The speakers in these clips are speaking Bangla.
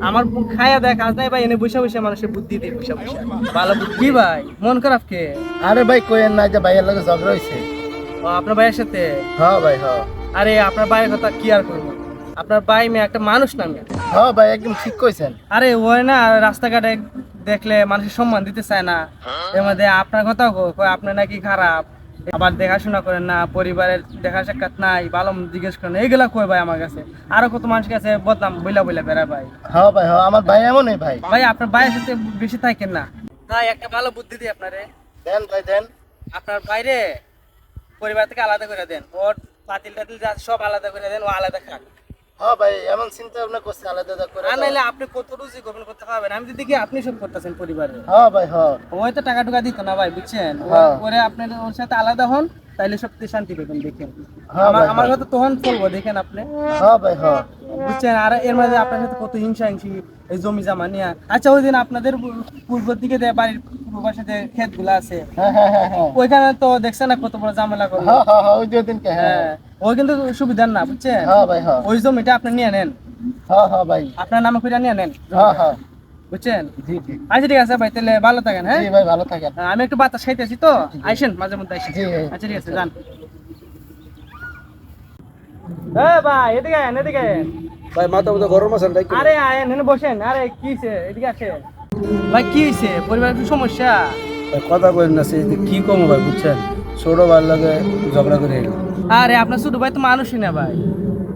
আমার খায়া দেয় কাজ নাই ভাই, এনে বসে বসে মানুষের বুদ্ধি দেয় বসে বসে। ভালো বুদ্ধি ভাই, মন খারাপ কে? আরে ভাই কইেন না যে ভাইয়ের লগে ঝগড়া হইছে। ও আপনার ভাইয়ের সাথে? হ্যাঁ ভাই হ্যাঁ। আরে আপনার ভাইয়ের কথা কি আর করবো, আপনার ভাই মেয়ে একটা মানুষ না মেয়ে। হ্যাঁ ভাই একদম ঠিক কইছেন। আরে ওই না রাস্তাঘাটে দেখলে মানুষের সম্মান দিতে চায় না, এর মধ্যে আপনার কথাও কয় আপনি নাকি খারাপ, আবার দেখাশোনা করেন না, পরিবারের দেখা সাক্ষাৎ নাই, ভালো মন্দ জিজ্ঞেস করেন, এইগুলা কয় ভাই আমার কাছে। আরো কত মানুষের কাছে বদনাম বইলা বইলা বেড়ায় ভাই। হ্যাঁ ভাই হ্যাঁ, আমার ভাই এমনই ভাই। ভাই আপনার ভাইয়ের সাথে বেশি থাকেন না ভাই, একটা ভালো বুদ্ধি দিই আপনারে। দেন ভাই দেন। আপনার বাইরে পরিবার থেকে আলাদা করে দেন, ওর পাতিল টাতিল যা সব আলাদা করে দেন, ও আলাদা খাক। হ্যাঁ ভাই এমন চিন্তা ভাবনা করছে আলাদা আলাদা করে। আর নাইলে আপনি কত রুজি গোপন করতে পারবেন, আমি তো দেখি আপনি সব করতেছেন পরিবারে। হ্যাঁ ভাই হ্যাঁ। ওই তো টাকা টুকা দিত না ভাই, বুঝছেন? হ্যাঁ। ওরে আপনি ওর সাথে আলাদা হন, তাইলে সবচেয়ে শান্তি পাবেন। দেখেন হ্যাঁ আমার ভাই, আমার হ্যাঁ। কথা তখন চলবো, দেখেন আপনি, হ্যাঁ ভাই হ্যাঁ। বুঝছেন? আর এর মাঝে আপনার সাথে কত হিংসা হিংসি এই জমি জামা নিয়ে। আচ্ছা ওই দিন আপনাদের পূর্ব দিকে যে বাড়ির পূর্ব পাশে যে ক্ষেত গুলা আছে, হ্যাঁ হ্যাঁ হ্যাঁ হ্যাঁ। ওইখানে তো দেখছেন না কত বড় ঝামেলা করলো। হ্যাঁ হ্যাঁ হ্যাঁ ওই দুই দিনকে হ্যাঁ। হ্যাঁ, ওই কিন্তু সুবিধার না, বুঝছেন? হ্যাঁ ভাই হ্যাঁ। ওই জমিটা আপনি নিয়ে নেন, হ্যাঁ হ্যাঁ ভাই। আপনার নামে করে নিয়ে নেন, হ্যাঁ হ্যাঁ। বুঝছেন? জি জি। আচ্ছা ঠিক আছে ভাই, তাহলে ভালো থাকেন। হ্যাঁ জি ভাই ভালো থাকেন। আমি একটু বাতাস খাইতেছি তো, আইসেন মাঝে মধ্যে আইসেন। জি। আচ্ছা ঠিক আছে, যান। ভাই এদিকে আয়েন, এদিকে আয়েন। ভাই মাথা মতো গরম আছে নাকি? আরে আয়েন, এখানে বসেন। আরে কি হইছে, এদিকে আসেন। ভাই কি হইছে, পরিবারের কি সমস্যা? ভাই কথা কইন না, সে কি কম ভাই বুঝছেন, ছোট ভাই লাগে ঝগড়া করে। আরে আপনার ছোট ভাই তো মানুষই না ভাই,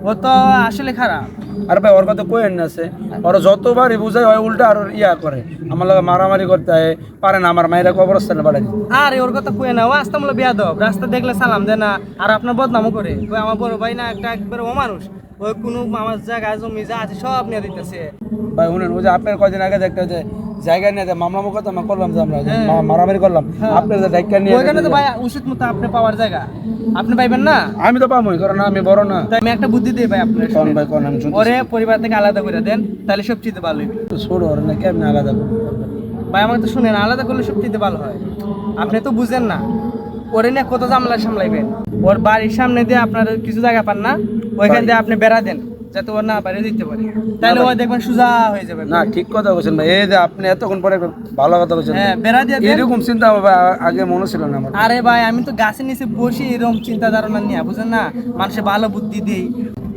ও তো আসলে খারাপ। আর ভাই ওর কথা কইেন না, সে ওরা যতবারই বুঝায় হয় উল্টা আর ইয়া করে, আমার লাগে মারামারি করতে হয়, পারে না আমার মায়েরা কবরস্থানে বাড়াই। আরে ওর কথা কই না, ও আস্তামূল বেয়াদব, রাস্তা দেখলে সালাম দেয় না, আর আপনার বদনামও করে। ওই আমার বড় ভাই না একটা একবার ও মানুষ, ওই কোনো আমার জায়গায় জমি যা আছে সব নিয়ে দিতেছে। ভাই শুনেন, ওই যে আপনার কয়দিন আগে যে একটা যে জায়গা নিয়ে যে মামলা মোকদ্দমা করলাম, যে আমরা যে হ্যাঁ। মারামারি করলাম, হ্যাঁ। আপনার যে ডাইকা নিয়ে ওইখানে তো ভাই উচিত মতো আপনি পাওয়ার জায়গা, আপনি পাইবেন না। আমি তো পাবোই, কারণ আমি বড় না। তাই আমি একটা বুদ্ধি দিই ভাই আপনার, কোন ভাই কোন, আমি শুনতেছি। ওরে পরিবার থেকে আলাদা করে দেন, তাহলে সবচেয়ে ভালো হবে। তো ছোট ওর না কেমনে আলাদা করবো? ভাই আমাকে তো শুনেন, আলাদা করলে সবচেয়ে ভালো হয়। আপনি তো বুঝেন না, ওরে নিয়ে কত ঝামেলা সামলাইবেন। ওর বাড়ির সামনে দিয়ে আপনার কিছু জায়গা পান না, ওইখান দিয়ে আপনি বেড়া দেন, যাতে ওর না বাইরে দিতে পারে, তাহলে ও দেখবেন সোজা হয়ে যাবে। না ঠিক কথা বলছেন ভাই, এই যে আপনি এতক্ষণ পরে একটা ভালো কথা বলছেন। হ্যাঁ, বেড়া দিয়ে দেন। এরকম চিন্তা ভাবনা আগে মনে ছিল না আমার। আরে ভাই আমি তো গাছের নিচে বসি এরকম চিন্তা ধারণা নিয়ে, বুঝেন না, মানুষের ভালো বুদ্ধি দেই।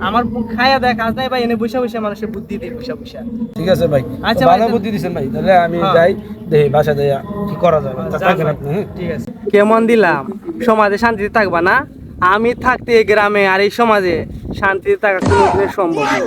আমার খায়া দেয় কাজ নাই ভাই, এনে বসে বসে মানুষের বুদ্ধি দেই বসে বসে। ঠিক আছে ভাই, আচ্ছা তো ভাই, ভালো বুদ্ধি দিছেন ভাই, তাহলে আমি হ্যাঁ। যাই, দেখি বাসা যাইয়া কি করা যাবে। থাকেন আপনি, হ্যাঁ? ঠিক আছে, কেমন দিলাম? সমাজে শান্তিতে থাকবা না? আমি থাকতে এই গ্রামে আর এই সমাজে শান্তিতে থাকা কোনোদিনই সম্ভব না।